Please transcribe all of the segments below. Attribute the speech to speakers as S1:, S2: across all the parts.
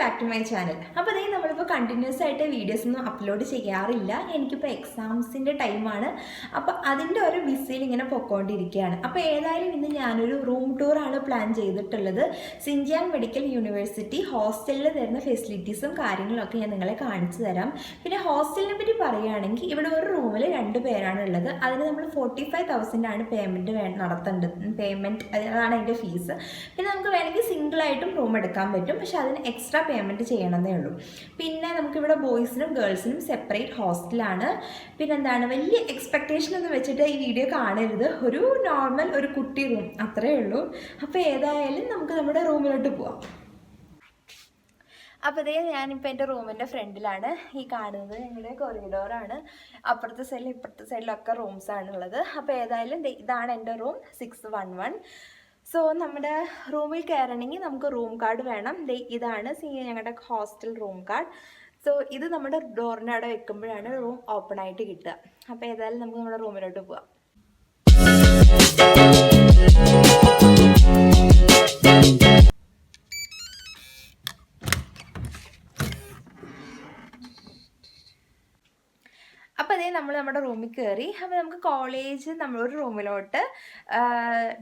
S1: Back to my channel. അപ്പോൾ അതേ നമ്മളിപ്പോൾ കണ്ടിന്യൂസ് ആയിട്ട് വീഡിയോസൊന്നും അപ്ലോഡ് ചെയ്യാറില്ല. എനിക്കിപ്പോൾ എക്സാംസിൻ്റെ ടൈമാണ്. അപ്പോൾ അതിൻ്റെ ഒരു ബിസിയിൽ ഇങ്ങനെ പൊയ്ക്കൊണ്ടിരിക്കുകയാണ്. അപ്പോൾ ഏതായാലും ഇന്ന് ഞാനൊരു റൂം ടൂറാണ് പ്ലാൻ ചെയ്തിട്ടുള്ളത്. സിൻജിയാങ് മെഡിക്കൽ യൂണിവേഴ്സിറ്റി ഹോസ്റ്റലിൽ തരുന്ന ഫെസിലിറ്റീസും കാര്യങ്ങളൊക്കെ ഞാൻ നിങ്ങളെ കാണിച്ചു തരാം. പിന്നെ ഹോസ്റ്റലിനെ പറ്റി പറയുകയാണെങ്കിൽ ഇവിടെ ഒരു റൂമിൽ 2 പേരാണ് ഉള്ളത്. അതിന് നമ്മൾ 45,000 പേയ്മെൻറ്റ് നടത്തേണ്ടത്. അതാണ് അതിൻ്റെ ഫീസ്. പിന്നെ നമുക്ക് വേണമെങ്കിൽ സിംഗിളായിട്ടും റൂം എടുക്കാൻ പറ്റും. പക്ഷെ അതിന് എക്സ്ട്രാ പേയ്മെൻറ്റ് ചെയ്യണമെന്നേ ഉള്ളൂ. പിന്നെ നമുക്കിവിടെ ബോയ്സിനും ഗേൾസിനും സെപ്പറേറ്റ് ഹോസ്റ്റലാണ്. പിന്നെന്താണ്, വലിയ എക്സ്പെക്റ്റേഷൻ ഒന്നും വെച്ചിട്ട് ഈ വീഡിയോ കാണരുത്. ഒരു നോർമൽ ഒരു കുട്ടി റൂം അത്രയേ ഉള്ളൂ. അപ്പോൾ ഏതായാലും നമുക്ക് നമ്മുടെ റൂമിലോട്ട് പോവാം. അപ്പോൾ ഇതേ ഞാനിപ്പോൾ എൻ്റെ റൂമിൻ്റെ ഫ്രണ്ടിലാണ്. ഈ കാണുന്നത് ഞങ്ങളുടെ കൊറിഡോറാണ്. അപ്പുറത്തെ സൈഡിലും ഇപ്പുറത്തെ സൈഡിലൊക്കെ റൂംസാണ് ഉള്ളത്. അപ്പോൾ ഏതായാലും ഇതാണ് എൻ്റെ റൂം 611. സോ നമ്മുടെ റൂമിൽ കയറണമെങ്കിൽ നമുക്ക് റൂം കാർഡ് വേണം. ഇതാണ് ഞങ്ങളുടെ ഹോസ്റ്റൽ റൂം കാർഡ്. സോ ഇത് നമ്മുടെ ഡോറിൻ്റെ അവിടെ വെക്കുമ്പോഴാണ് റൂം ഓപ്പൺ ആയിട്ട് കിട്ടുക. അപ്പോൾ ഏതായാലും നമുക്ക് നമ്മുടെ റൂമിലോട്ട് പോവാം. അപ്പോൾ അതേ നമ്മൾ നമ്മുടെ റൂമിൽ കയറി. അപ്പോൾ നമുക്ക് കോളേജ് നമ്മളൊരു റൂമിലോട്ട്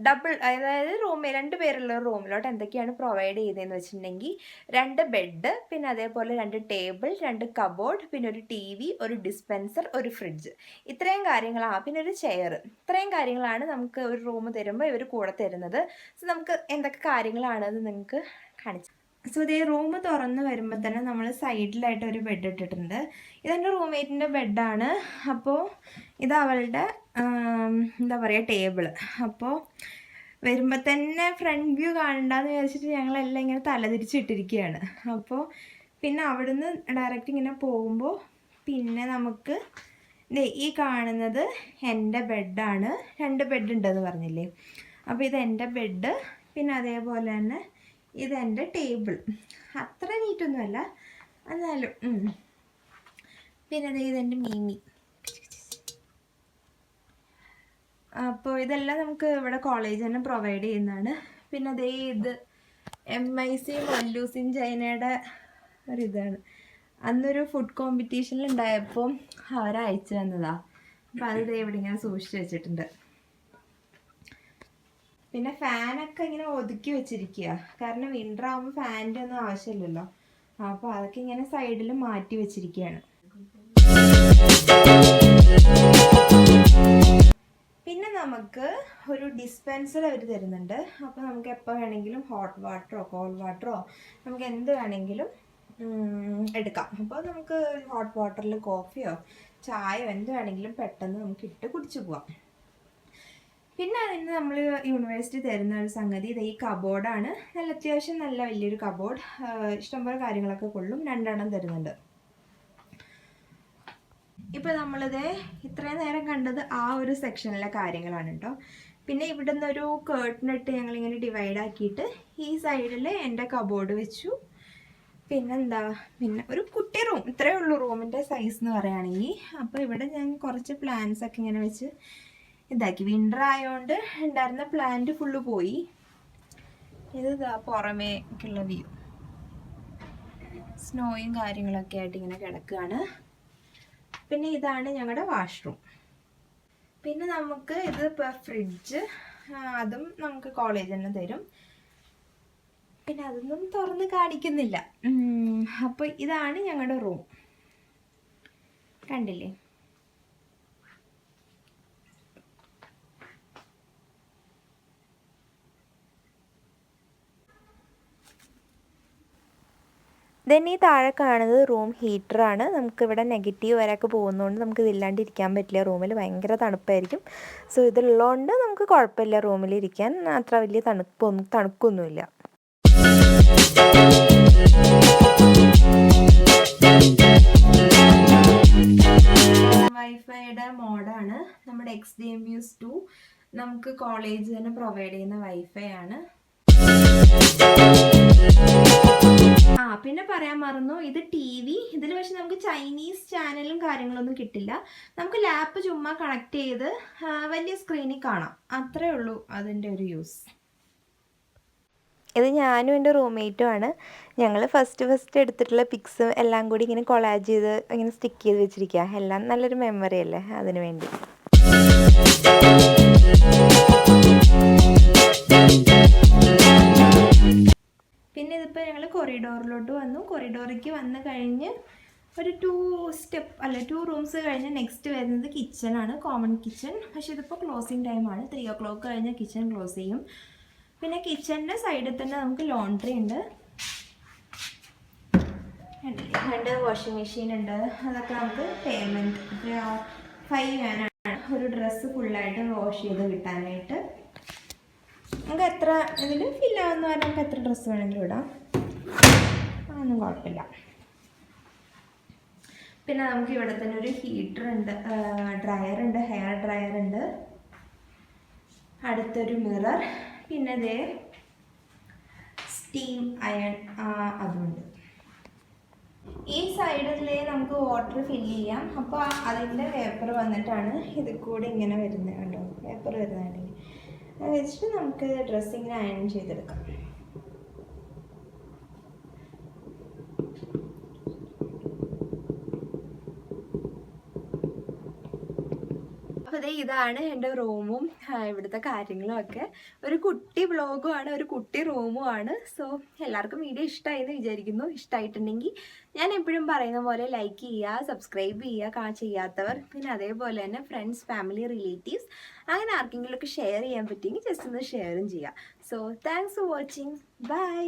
S1: ഡബിൾ, അതായത് 2 പേരുള്ള ഒരു റൂമിലോട്ട് എന്തൊക്കെയാണ് പ്രൊവൈഡ് ചെയ്തതെന്ന് വെച്ചിട്ടുണ്ടെങ്കിൽ 2 ബെഡ്, പിന്നെ അതേപോലെ 2 ടേബിൾ, 2 കബോർഡ്, പിന്നെ ഒരു TV, ഒരു ഡിസ്പെൻസർ, ഒരു ഫ്രിഡ്ജ്, ഇത്രയും കാര്യങ്ങളാണ്. പിന്നെ ഒരു ചെയർ. ഇത്രയും കാര്യങ്ങളാണ് നമുക്ക് ഒരു റൂം തരുമ്പോൾ ഇവർ കൂടെ തരുന്നത്. സോ നമുക്ക് എന്തൊക്കെ കാര്യങ്ങളാണെന്ന് നിങ്ങൾക്ക് കാണിച്ചു. സോ ഇതേ റൂം തുറന്ന് വരുമ്പോൾ തന്നെ നമ്മൾ സൈഡിലായിട്ട് ഒരു ബെഡ് ഇട്ടിട്ടുണ്ട്. ഇതെൻ്റെ റൂംമേറ്റിൻ്റെ ബെഡാണ്. അപ്പോൾ ഇത് അവളുടെ എന്താ പറയുക ടേബിള്. അപ്പോൾ വരുമ്പോൾ തന്നെ ഫ്രണ്ട് വ്യൂ കാണണ്ടെന്ന് വിചാരിച്ചിട്ട് ഞങ്ങളെല്ലാം ഇങ്ങനെ തലതിരിച്ചിട്ടിരിക്കുകയാണ്. അപ്പോൾ പിന്നെ അവിടുന്ന് ഡയറക്റ്റ് ഇങ്ങനെ പോകുമ്പോൾ പിന്നെ നമുക്ക് ഈ കാണുന്നത് എൻ്റെ ബെഡാണ്. 2 ബെഡ് ഉണ്ടെന്ന് പറഞ്ഞില്ലേ. അപ്പോൾ ഇതെൻ്റെ ബെഡ്, പിന്നെ അതേപോലെ തന്നെ ഇതെൻ്റെ ടേബിൾ. അത്ര നീറ്റൊന്നുമല്ല എന്നാലും. പിന്നെ ഇതെൻ്റെ മീമി. അപ്പോൾ ഇതെല്ലാം നമുക്ക് ഇവിടെ കോളേജ് തന്നെ പ്രൊവൈഡ് ചെയ്യുന്നതാണ്. പിന്നെ ഇത് MIC മല്ലൂസിൻ ചൈനയുടെ ഒരിതാണ്. അന്നൊരു ഫുഡ് കോമ്പറ്റീഷനിൽ ഉണ്ടായപ്പോൾ അവരയച്ചു തന്നതാണ്. അപ്പോൾ അത് ഇവിടെ ഇങ്ങനെ സൂക്ഷിച്ച് വെച്ചിട്ടുണ്ട്. പിന്നെ ഫാനൊക്കെ ഇങ്ങനെ ഒതുക്കി വെച്ചിരിക്കുക. കാരണം വിൻ്റർ ആകുമ്പോൾ ഫാനിൻ്റെ ഒന്നും ആവശ്യമില്ലല്ലോ. അപ്പോൾ അതൊക്കെ ഇങ്ങനെ സൈഡിൽ മാറ്റി വെച്ചിരിക്കുകയാണ്. പിന്നെ നമുക്ക് ഒരു ഡിസ്പെൻസർ അവർ തരുന്നുണ്ട്. അപ്പോൾ നമുക്ക് എപ്പോൾ വേണമെങ്കിലും ഹോട്ട് വാട്ടറോ കോൾഡ് വാട്ടറോ നമുക്ക് എന്ത് വേണമെങ്കിലും എടുക്കാം. അപ്പോൾ നമുക്ക് ഹോട്ട് വാട്ടറിൽ കോഫിയോ ചായയോ എന്ത് വേണമെങ്കിലും പെട്ടെന്ന് നമുക്ക് ഇട്ട് കുടിച്ചു പോവാം. പിന്നെ അതിന് നമ്മൾ യൂണിവേഴ്സിറ്റി തരുന്ന ഒരു സംഗതി ഈ കബോർഡാണ്. അത്യാവശ്യം നല്ല വലിയൊരു കബോർഡ്. ഇഷ്ടംപോലെ കാര്യങ്ങളൊക്കെ കൊള്ളും. 2 എണ്ണം തരുന്നുണ്ട്. ഇപ്പോൾ നമ്മളിത് ഇത്രയും നേരം കണ്ടത് ആ ഒരു സെക്ഷനിലെ കാര്യങ്ങളാണ് കേട്ടോ. പിന്നെ ഇവിടെ നിന്നൊരു കേർട്ടനിട്ട് ഞങ്ങളിങ്ങനെ ഡിവൈഡ് ആക്കിയിട്ട് ഈ സൈഡിൽ എൻ്റെ കബോർഡ് വെച്ചു. പിന്നെ ഒരു കുട്ടി റൂം. ഇത്രയേ ഉള്ളൂ റൂമിൻ്റെ സൈസ് എന്ന് പറയുകയാണെങ്കിൽ. അപ്പോൾ ഇവിടെ ഞാൻ കുറച്ച് പ്ലാന്റ്സ് ഒക്കെ ഇങ്ങനെ വെച്ച് ഇതാക്കി. വിൻ്റർ ആയതുകൊണ്ട് ഉണ്ടായിരുന്ന പ്ലാന്റ് ഫുള്ള് പോയി. ഇത് പുറമേക്കുള്ള വ്യൂ. സ്നോയും കാര്യങ്ങളൊക്കെ ആയിട്ട് ഇങ്ങനെ കിടക്കുകയാണ്. പിന്നെ ഇതാണ് ഞങ്ങളുടെ വാഷ്റൂം. പിന്നെ നമുക്ക് ഇത് ഫ്രിഡ്ജ്, അതും നമുക്ക് കോളേജ് തന്നെ തരും. പിന്നെ അതൊന്നും തുറന്ന് കാണിക്കുന്നില്ല. അപ്പോൾ ഇതാണ് ഞങ്ങളുടെ റൂം. കണ്ടില്ലേ? ഈ താഴെ കാണുന്നത് റൂം ഹീറ്ററാണ്. നമുക്കിവിടെ നെഗറ്റീവ് വരെയൊക്കെ പോകുന്നതുകൊണ്ട് നമുക്ക് ഇതില്ലാണ്ടിരിക്കാൻ പറ്റില്ല. റൂമിൽ ഭയങ്കര തണുപ്പായിരിക്കും. സോ ഇതുള്ളതുകൊണ്ട് നമുക്ക് കുഴപ്പമില്ല റൂമിലിരിക്കാൻ. അത്ര വലിയ തണുക്കൊന്നുമില്ല. വൈഫൈയുടെ മോഡാണ് നമ്മുടെ XDMUS2. നമുക്ക് കോളേജ് തന്നെ പ്രൊവൈഡ് ചെയ്യുന്ന വൈഫൈ ആണ്. പിന്നെ പറയാൻ മറന്നു, ഇത് TV. ഇതിൽ പക്ഷെ നമുക്ക് ചൈനീസ് ചാനലും കാര്യങ്ങളൊന്നും കിട്ടില്ല. നമുക്ക് ലാപ്പ് ചുമ്മാ കണക്ട് ചെയ്ത് വലിയ സ്ക്രീനിൽ കാണാം. അത്രേ ഉള്ളൂ അതിൻ്റെ ഒരു യൂസ്. ഇത് ഞാനും എൻ്റെ റൂംമേറ്റും ആണ്. ഞങ്ങൾ ഫസ്റ്റ് എടുത്തിട്ടുള്ള പിക്സും എല്ലാം കൂടി ഇങ്ങനെ കൊളാജ് ചെയ്ത് ഇങ്ങനെ സ്റ്റിക്ക് ചെയ്ത് വെച്ചിരിക്കുക. എല്ലാം നല്ലൊരു മെമ്മറി അല്ലേ, അതിനു വേണ്ടി. പിന്നെ ഇതിപ്പോൾ ഞങ്ങൾ കൊറിഡോറിലോട്ട് വന്നു. കൊറിഡോറിലേക്ക് വന്നു കഴിഞ്ഞ് ഒരു 2 റൂംസ് കഴിഞ്ഞ് നെക്സ്റ്റ് വരുന്നത് കിച്ചണാണ്, കോമൺ കിച്ചൺ. പക്ഷേ ഇതിപ്പോൾ ക്ലോസിങ് ടൈമാണ്, 3 o'clock കഴിഞ്ഞ് കിച്ചൺ ക്ലോസ് ചെയ്യും. പിന്നെ കിച്ചണിൻ്റെ സൈഡിൽ തന്നെ നമുക്ക് ലോണ്ട്രി ഉണ്ട്, വാഷിംഗ് മെഷീൻ ഉണ്ട്. അതൊക്കെ നമുക്ക് പേയ്മെൻറ്റ് 5 ആണ് ഒരു ഡ്രസ്സ് ഫുള്ളായിട്ട് വാഷ് ചെയ്ത് കിട്ടാനായിട്ട്. നമുക്ക് എത്ര ഇതിൽ ഫില്ലാവുന്ന പറഞ്ഞാൽ നമുക്ക് എത്ര ഡ്രസ്സ് വേണമെങ്കിലും ഇടാം, അതൊന്നും കുഴപ്പമില്ല. പിന്നെ നമുക്ക് ഇവിടെ തന്നെ ഒരു ഹീറ്റർ ഉണ്ട്, ഡ്രയർ ഉണ്ട്, ഹെയർ ഡ്രയർ ഉണ്ട്, അടുത്തൊരു മിറർ, പിന്നെ അതേ സ്റ്റീം അയൺ അതുണ്ട്. ഈ സൈഡിലേ നമുക്ക് വാട്ടർ ഫില്ല് ചെയ്യാം. അപ്പോൾ അതിൻ്റെ പേപ്പർ വന്നിട്ടാണ് ഇതിൽ കൂടെ ഇങ്ങനെ വരുന്നത്, കണ്ടോ പേപ്പർ വരുന്നുണ്ടെങ്കിൽ അത് വെച്ചിട്ട് നമുക്ക് ഡ്രസ്സിങ്ങനെ അയൺ ചെയ്തെടുക്കാം. അപ്പോൾ ഇതാണ് എൻ്റെ റൂമും ഇവിടുത്തെ കാര്യങ്ങളും ഒക്കെ. ഒരു കുട്ടി വ്ളോഗുമാണ്, ഒരു കുട്ടി റൂമുമാണ്. സോ എല്ലാവർക്കും വീഡിയോ ഇഷ്ടമായി എന്ന് വിചാരിക്കുന്നു. ഇഷ്ടമായിട്ടുണ്ടെങ്കിൽ ഞാൻ എപ്പോഴും പറയുന്ന പോലെ ലൈക്ക് ചെയ്യുക, സബ്സ്ക്രൈബ് ചെയ്യുക ചെയ്യാത്തവർ. പിന്നെ അതേപോലെ തന്നെ ഫ്രണ്ട്സ്, ഫാമിലി, റിലേറ്റീവ്സ് അങ്ങനെ ആർക്കെങ്കിലുമൊക്കെ ഷെയർ ചെയ്യാൻ പറ്റുമെങ്കിൽ ജസ്റ്റ് ഒന്ന് ഷെയറും ചെയ്യുക. So thanks for watching. By.